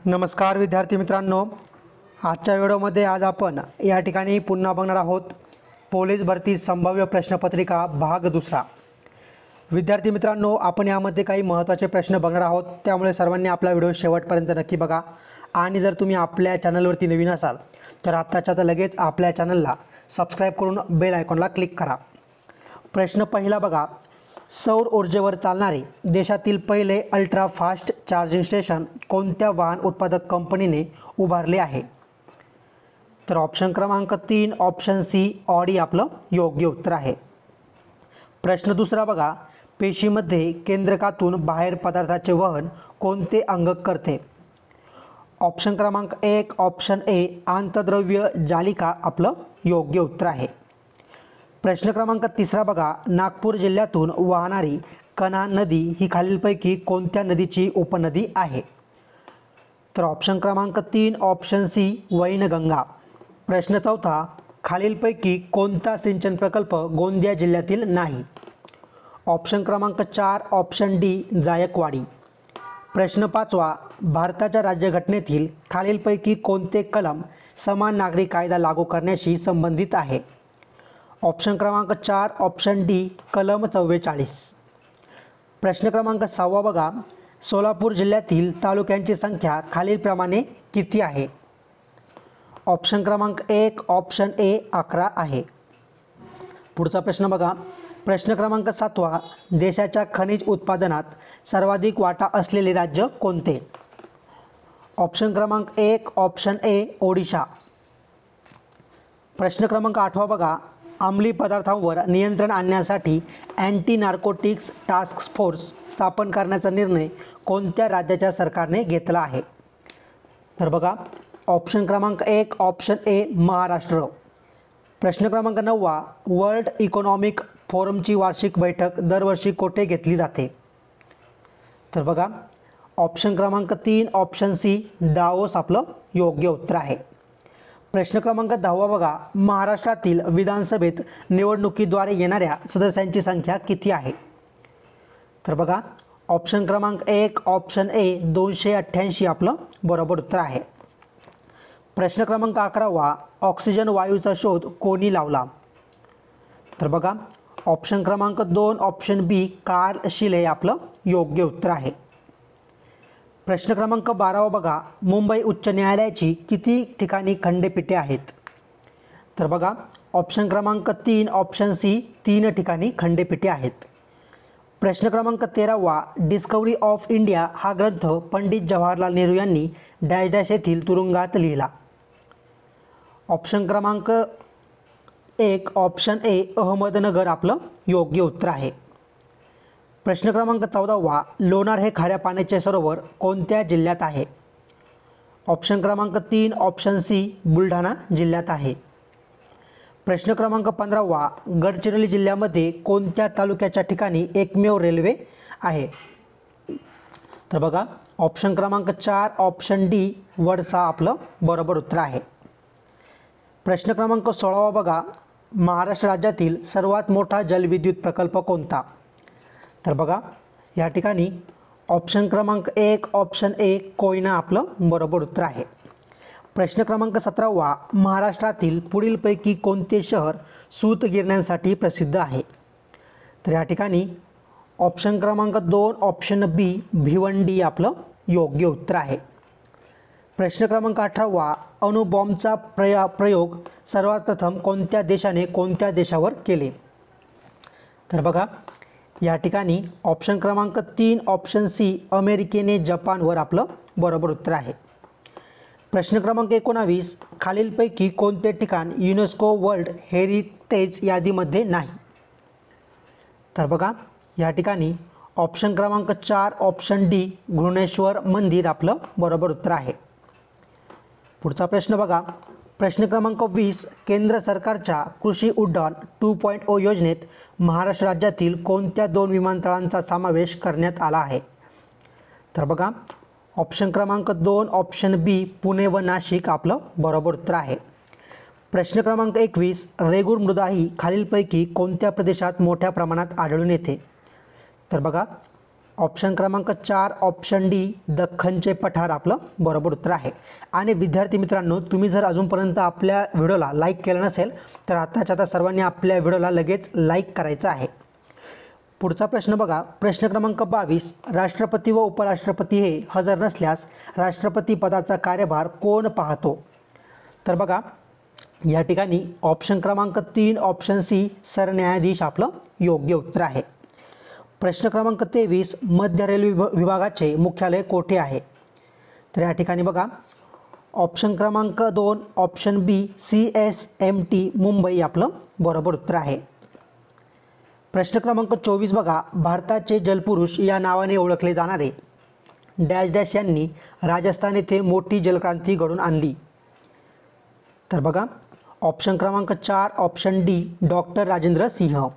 नमस्कार विद्यार्थी मित्रांनो, आजच्या व्हिडिओमध्ये आज आपण या ठिकाणी पुन्हा बघणार आहोत पोलीस भरती संभाव्य प्रश्नपत्रिका भाग दुसरा। विद्यार्थी मित्रांनो, आपण यामध्ये काही महत्त्वाचे प्रश्न बघणार आहोत, त्यामुळे सर्वांनी आपला व्हिडिओ शेवटपर्यंत नक्की बघा। आणि जर तुम्ही आपल्या चॅनलवरती नवीन असाल तर आत्ताच्या आता लगेच आपल्या चॅनलला सबस्क्राइब करून बेल आयकॉनला क्लिक करा। प्रश्न पहिला बघा, सौर ऊर्जेवर चालणारे देशातील पहिले अल्ट्रा फास्ट चार्जिंग स्टेशन कोणत्या वाहन उत्पादक कंपनीने उभारले आहे? तर ऑप्शन क्रमांक 3 ऑप्शन सी ऑडी आपलं योग्य उत्तर आहे। प्रश्न दुसरा बघा, पेशीमध्ये केंद्रकातून बाहेर पदार्थाचे वहन कोणते अंग करते? ऑप्शन क्रमांक 1 ऑप्शन ए आंतद्रव्य जालिका आपलं योग्य उत्तर आहे। प्रश्न क्रमांक तिसरा बघा, नागपूर जिल्ह्यातून वाहणारी कन्हा नदी ही खालीलपैकी कोणत्या नदीची उपनदी आहे? तर ऑप्शन क्रमांक 3 ऑप्शन सी वैनगंगा। प्रश्न चौथा, खालीलपैकी कोणता सिंचन प्रकल्प गोंदिया जिल्ह्यातील नाही? ऑप्शन क्रमांक 4 ऑप्शन डी जायकवाडी। प्रश्न पाचवा, भारताच्या राज्यघटनेतील खालीलपैकी कोणते कलम समान नागरी कायदा लागू करण्याशी संबंधित आहे? ऑप्शन क्रमांक 4 ऑप्शन डी कलम 44। प्रश्न क्रमांक 6 बघा, सोलापूर जिल्ह्यातील तालुक्यांची संख्या खालीलप्रमाणे किती आहे? ऑप्शन क्रमांक 1 ऑप्शन ए 11 आहे। पुढचा प्रश्न बघा, प्रश्न क्रमांक 7 देशाच्या खनिज उत्पादनात सर्वाधिक वाटा असलेले राज्य कोणते? ऑप्शन क्रमांक 1 ऑप्शन ए ओडिशा। प्रश्न क्रमांक 8 बघा, अंमली पदार्थांवर नियंत्रण आणण्यासाठी अँटी नार्कोटिक्स टास्क फोर्स स्थापन करण्याचा निर्णय कोणत्या राज्याच्या सरकारने घेतला आहे? तर बघा, ऑप्शन क्रमांक 1 ऑप्शन ए महाराष्ट्र। प्रश्न क्रमांक 9 वर्ल्ड इकॉनॉमिक फोरमची वार्षिक बैठक दरवर्षी कोठे घेतली जाते? तर बघा, ऑप्शन क्रमांक 3 ऑप्शन सी दावोस आपलं योग्य उत्तर आहे। प्रश्न क्रमांक 10 बघा, महाराष्ट्रातील विधानसभेत निवडणुकीद्वारे येणाऱ्या सदस्यांची संख्या किती आहे? तर बघा, ऑप्शन क्रमांक 1 ऑप्शन ए 288 आपलं बरोबर उत्तर आहे। प्रश्न क्रमांक 11 ऑक्सिजन वायूचा शोध कोणी लावला? तर बघा, ऑप्शन क्रमांक 2 ऑप्शन बी कार्ल शिले आपलं योग्य उत्तर आहे। प्रश्न क्रमांक 12 बघा, मुंबई उच्च न्यायालयाची किती ठिकाणी खंडपीठे आहेत? तर बघा, ऑप्शन क्रमांक 3 ऑप्शन सी 3 ठिकाणी खंडपीठे आहेत। प्रश्न क्रमांक 13 डिस्कवरी ऑफ इंडिया हा ग्रंथ पंडित जवाहरलाल नेहरू यांनी डॅश डॅश येथील तुरुंगात लिहिला? ऑप्शन क्रमांक 1 ऑप्शन ए अहमदनगर आपलं योग्य उत्तर आहे। प्रश्न क्रमांक 14 लोणार हे खाऱ्या पाण्याचे सरोवर कोणत्या जिल्ह्यात आहे? ऑप्शन क्रमांक 3 ऑप्शन सी बुलढाणा जिल्ह्यात आहे। प्रश्न क्रमांक 15 गडचिरोली जिल्ह्यामध्ये कोणत्या तालुक्याच्या ठिकाणी एकमेव रेल्वे आहे? तर बघा, ऑप्शन क्रमांक 4 ऑप्शन डी वडसा आपलं बरोबर उत्तर आहे। प्रश्न क्रमांक 16 बघा, महाराष्ट्र राज्यातील सर्वात मोठा जलविद्युत प्रकल्प कोणता? तर बघा, या ठिकाणी ऑप्शन क्रमांक 1 ऑप्शन ए कोयना आपलं बरोबर उत्तर आहे। प्रश्न क्रमांक 17 महाराष्ट्रातील पुढीलपैकी कोणते शहर सूतगिरण्यांसाठी प्रसिद्ध आहे? तर या ठिकाणी ऑप्शन क्रमांक 2 ऑप्शन बी भिवंडी आपलं योग्य उत्तर आहे। प्रश्न क्रमांक 18 अणुबॉम्बचा प्रयोग सर्वात प्रथम कोणत्या देशाने कोणत्या देशावर केले? तर बघा, या ठिकाणी ऑप्शन क्रमांक 3 ऑप्शन सी अमेरिकेने जपानवर आपलं बरोबर उत्तर आहे। प्रश्न क्रमांक 19 खालीलपैकी कोणते ठिकाण युनेस्को वर्ल्ड हेरिटेज यादीमध्ये नाही? तर बघा, या ठिकाणी ऑप्शन क्रमांक 4 ऑप्शन डी घृणेश्वर मंदिर आपलं बरोबर उत्तर आहे। पुढचा प्रश्न बघा, प्रश्न क्रमांक 20 केंद्र सरकारच्या कृषी उड्डाण 2.0 योजनेत महाराष्ट्र राज्यातील कोणत्या 2 विमानतळांचा समावेश करण्यात आला आहे? तर बघा, ऑप्शन क्रमांक 2 ऑप्शन बी पुणे व नाशिक आपलं बरोबर उत्तर आहे। प्रश्न क्रमांक 21 रेगूर मृदा ही खालीलपैकी कोणत्या प्रदेशात मोठ्या प्रमाणात आढळून येते? तर बघा, ऑप्शन क्रमांक 4 ऑप्शन डी दख्खनचे पठार आपलं बरोबर उत्तर आहे. आणि विद्यार्थी मित्रांनो, तुम्ही जर अजूनपर्यंत आपल्या व्हिडिओला लाईक केलं नसेल तर आताच्या आता सर्वांनी आपल्या व्हिडिओला लगेच लाईक करायचं आहे. पुढचा प्रश्न बघा, प्रश्न क्रमांक 22, राष्ट्रपती व उपराष्ट्रपती हे हजर नसल्यास राष्ट्रपती पदाचा कार्यभार कोण पाहतो? तर बघा या ठिकाणी ऑप्शन क्रमांक 3 ऑप्शन सी सरन्यायाधीश आपलं योग्य उत्तर आहे. प्रश्न क्रमांक 23, मध्य रेल्वे विभागाचे मुख्यालय कोठे आहे? तर या ठिकाणी बघा ऑप्शन क्रमांक 2 ऑप्शन बी CSMT मुंबई आपलं बरोबर उत्तर आहे. प्रश्न क्रमांक 24 बघा, भारताचे जलपुरुष या नावाने ओळखले जाणारे डॅश डॅश यांनी राजस्थान येथे मोठी जलक्रांती घडवून आणली. तर बघा ऑप्शन क्रमांक 4 option D doctor Rajendra Singh.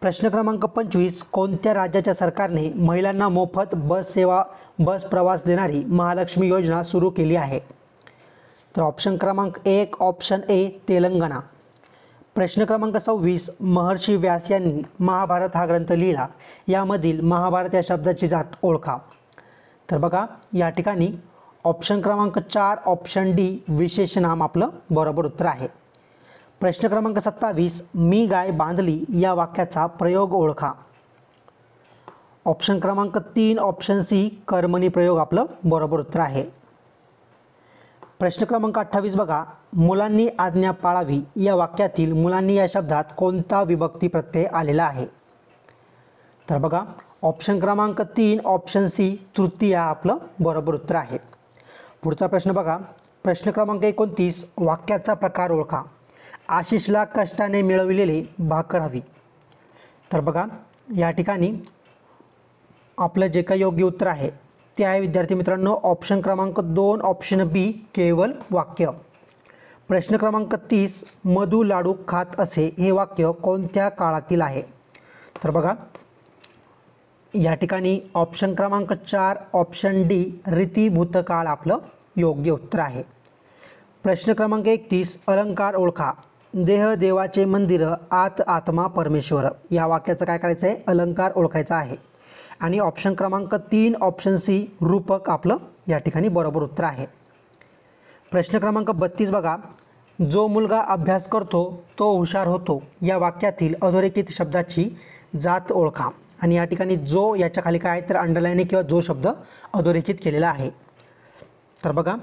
प्रश्न क्रमांक 25, कोणत्या राज्याच्या सरकारने महिलांना मोफत बस प्रवास देणारी महालक्ष्मी योजना सुरू केली आहे? तर ऑप्शन क्रमांक 1 ऑप्शन ए तेलंगणा. प्रश्न क्रमांक 26, महर्षी व्यास यांनी महाभारत हा ग्रंथ लिहिला, यामधील महाभारत या शब्दाची जात ओळखा. तर बघा या ठिकाणी ऑप्शन क्रमांक 4 ऑप्शन डी विशेष नाम आपलं बरोबर उत्तर आहे. प्रश्न क्रमांक 27, मी गाय बांधली या वाक्याचा प्रयोग ओळखा. ऑप्शन क्रमांक 3 ऑप्शन सी कर्मणी प्रयोग आपलं बरोबर उत्तर आहे. प्रश्न क्रमांक 28 बघा, मुलांनी आज्ञा पाळावी या वाक्यातील मुलांनी या शब्दात कोणता विभक्ती प्रत्यय आलेला आहे? तर बघा ऑप्शन क्रमांक 3 ऑप्शन सी तृतीय आपलं बरोबर उत्तर आहे. पुढचा प्रश्न बघा, प्रश्न क्रमांक 29, वाक्याचा प्रकार ओळखा. आशिषला कष्टाने मिळविलेले भाकर हवी. तर बघा या ठिकाणी आपलं जे काही योग्य उत्तर आहे ते आहे विद्यार्थी मित्रांनो ऑप्शन क्रमांक 2 ऑप्शन बी केवल वाक्य. प्रश्न क्रमांक 30, मधु लाडू खात असे हे वाक्य कोणत्या काळातील आहे? तर बघा या ठिकाणी ऑप्शन क्रमांक 4 ऑप्शन डी रीती भूतकाळ आपलं योग्य उत्तर आहे. प्रश्न क्रमांक 31, अलंकार ओळखा. देह देवाचे मंदिर आत आत्मा परमेश्वर या वाक्याचं काय करायचं आहे? अलंकार ओळखायचा आहे. आणि ऑप्शन क्रमांक 3 ऑप्शन सी रूपक आपलं या ठिकाणी बरोबर उत्तर आहे. प्रश्न क्रमांक 32 बघा, जो मुलगा अभ्यास करतो तो हुशार होतो या वाक्यातील अधोरेखित शब्दाची जात ओळखा. आणि या ठिकाणी जो याच्या खाली काय तर अंडरलाईन किंवा जो शब्द अधोरेखित केलेला आहे. तर बघा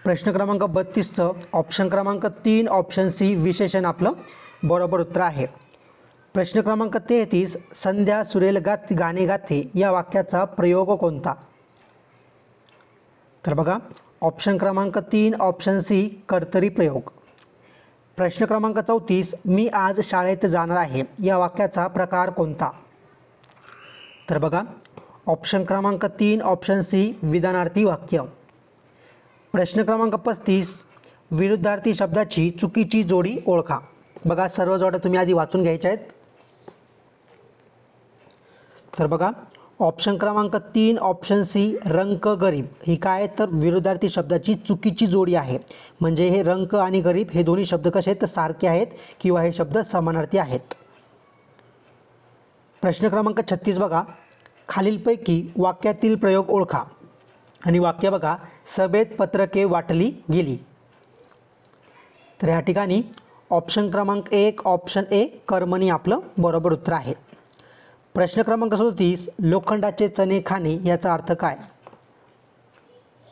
प्रश्न क्रमांक 32चं ऑप्शन क्रमांक 3 ऑप्शन सी विशेषण आपलं बरोबर उत्तर आहे. प्रश्न क्रमांक 33, संध्या सुरेल गाणे गाते या वाक्याचा प्रयोग कोणता? तर बघा ऑप्शन क्रमांक 3 ऑप्शन सी कर्तरी प्रयोग. प्रश्न क्रमांक 34, मी आज शाळेत जाणार आहे या वाक्याचा प्रकार कोणता? तर बघा ऑप्शन क्रमांक 3 ऑप्शन सी विधानार्थी वाक्य. प्रश्न क्रमांक 35, विरुद्धार्थी शब्दाची चुकीची जोडी ओळखा. बघा सर्व जोड्या तुम्ही आधी वाचून घ्यायच्या आहेत. तर बघा ऑप्शन क्रमांक 3 ऑप्शन सी रंक गरीब ही काय तर विरुद्धार्थी शब्दाची चुकीची जोडी आहे. म्हणजे हे रंक आणि गरीब हे दोन्ही शब्द कसे आहेत तर सारखे आहेत किंवा हे शब्द समानार्थी आहेत. प्रश्न क्रमांक 36 बघा, खालीलपैकी वाक्यातील प्रयोग ओळखा. आणि वाक्य बघा, सभेत पत्रके वाटली गेली. तर या ठिकाणी ऑप्शन क्रमांक 1 ऑप्शन ए कर्मणी आपलं बरोबर उत्तर आहे. प्रश्न क्रमांक 37, लोखंडाचे चणे खाणे याचा अर्थ काय?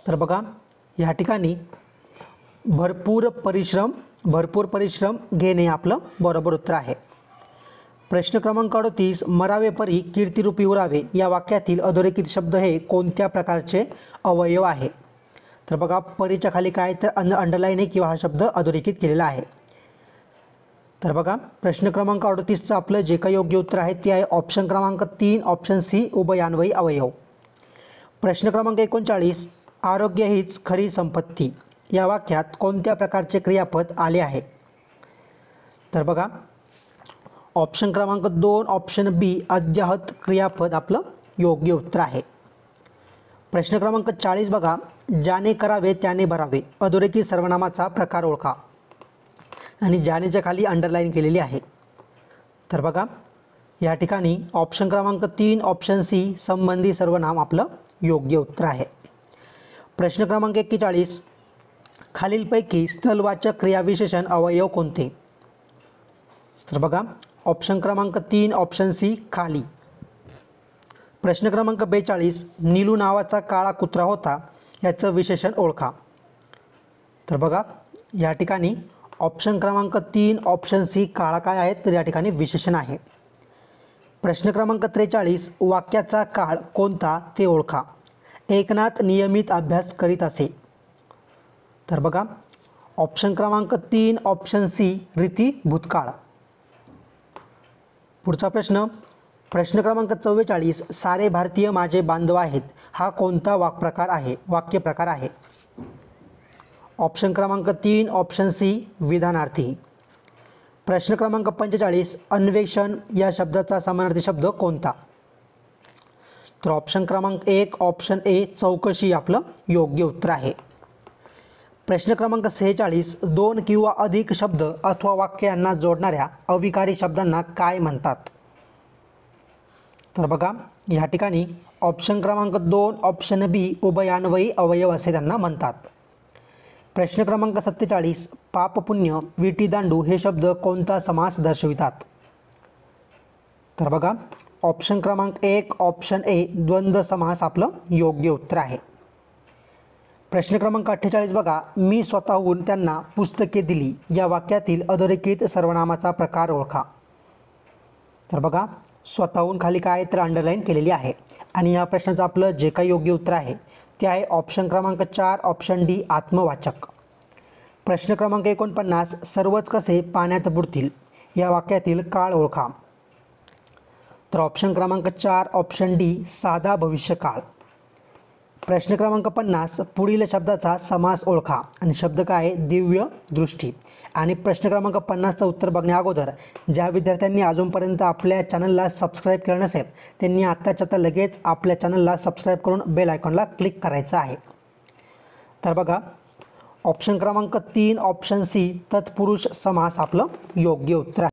तर बघा या ठिकाणी भरपूर परिश्रम घेणे आपलं बरोबर उत्तर आहे. प्रश्न क्रमांक 38, मरावे परी कीर्तिरूपी उरावे या वाक्यातील अधोरेखित शब्द हे कोणत्या प्रकारचे अवयव आहे? तर बघा परीच्या खाली काय तर अंडरलाईन आहे किंवा हा शब्द अधोरेखित केलेला आहे. तर बघा प्रश्न क्रमांक 38चं आपलं जे काही योग्य उत्तर आहे ते आहे ऑप्शन क्रमांक 3 ऑप्शन सी उभयान्वयी अवयव. प्रश्न क्रमांक 39, आरोग्य हीच खरी संपत्ती या वाक्यात कोणत्या प्रकारचे क्रियापद आले आहे? तर बघा ऑप्शन क्रमांक 2 ऑप्शन बी अद्याहत क्रियापद आपलं योग्य उत्तर आहे. प्रश्न क्रमांक 40 बघा, ज्याने करावे त्याने भरावे अधोरेखित सर्वनामाचा प्रकार ओळखा. आणि ज्यानेच्या खाली अंडरलाईन केलेली आहे. तर बघा या ठिकाणी ऑप्शन क्रमांक 3 ऑप्शन सी संबंधी सर्वनाम आपलं योग्य उत्तर आहे. प्रश्न क्रमांक 41, खालीलपैकी स्थलवाचक क्रियाविशेषण अवयव कोणते? तर बघा ऑप्शन क्रमांक 3 ऑप्शन सी खाली. प्रश्न क्रमांक 42, नीलू नावाचा काळा कुत्रा होता, याचं विशेषण ओळखा. तर बघा या ठिकाणी ऑप्शन क्रमांक 3 ऑप्शन सी काळा काय आहे, तर या ठिकाणी विशेषण आहे. प्रश्न क्रमांक 43, वाक्याचा काळ कोणता ते ओळखा. एकनाथ नियमित अभ्यास करीत असे. तर बघा ऑप्शन क्रमांक 3 ऑप्शन सी रीती भूतकाळ. पुढचा प्रश्न, प्रश्न क्रमांक 44, सारे भारतीय माझे बांधव आहेत, हा कोणता वाक्यप्रकार आहे? ऑप्शन क्रमांक 3 ऑप्शन सी विधानार्थी. प्रश्न क्रमांक 45, अन्वेषण या शब्दाचा समानार्थी शब्द कोणता? तर ऑप्शन क्रमांक 1 ऑप्शन ए चौकशी आपलं योग्य उत्तर आहे. प्रश्न क्रमांक 46, 2 किंवा अधिक शब्द अथवा वाक्य यांना जोडणाऱ्या अविकारी शब्दांना काय म्हणतात? तर बघा या ठिकाणी ऑप्शन क्रमांक 2 ऑप्शन बी उभयान्वयी अवयव असे त्यांना म्हणतात. प्रश्न क्रमांक 47, पाप पुण्य विटी दांडू हे शब्द कोणता समास दर्शवितात? तर बघा ऑप्शन क्रमांक 1 ऑप्शन ए द्वंद्व समास आपलं योग्य उत्तर आहे. प्रश्न क्रमांक 48, बघा मी स्वतःहून त्यांना पुस्तके दिली या वाक्यातील अधोरेखित सर्वनामाचा प्रकार ओळखा. तर बघा स्वतःहून खाली काय तर अंडरलाईन केलेली आहे आणि या प्रश्नाचं आपलं जे काही योग्य उत्तर आहे ते आहे ऑप्शन क्रमांक 4 ऑप्शन डी आत्मवाचक. प्रश्न क्रमांक 49, सर्वच कसे पाण्यात बुडतील या वाक्यातील काळ ओळखा. तर ऑप्शन क्रमांक 4 ऑप्शन डी साधा भविष्यकाळ. प्रश्न क्रमांक 50, पुढील शब्दाचा समास ओळखा आणि शब्द काय आहे, दिव्य दृष्टी. आणि प्रश्न क्रमांक 50चं उत्तर बघण्या अगोदर ज्या विद्यार्थ्यांनी अजूनपर्यंत आपल्या चॅनलला सबस्क्राईब केलं नसेल त्यांनी आत्ताच्या आता लगेच आपल्या चॅनलला सबस्क्राईब करून बेल आयकॉनला क्लिक करायचं आहे. तर बघा ऑप्शन क्रमांक 3 ऑप्शन सी तत्पुरुष समास आपलं योग्य उत्तर आहे.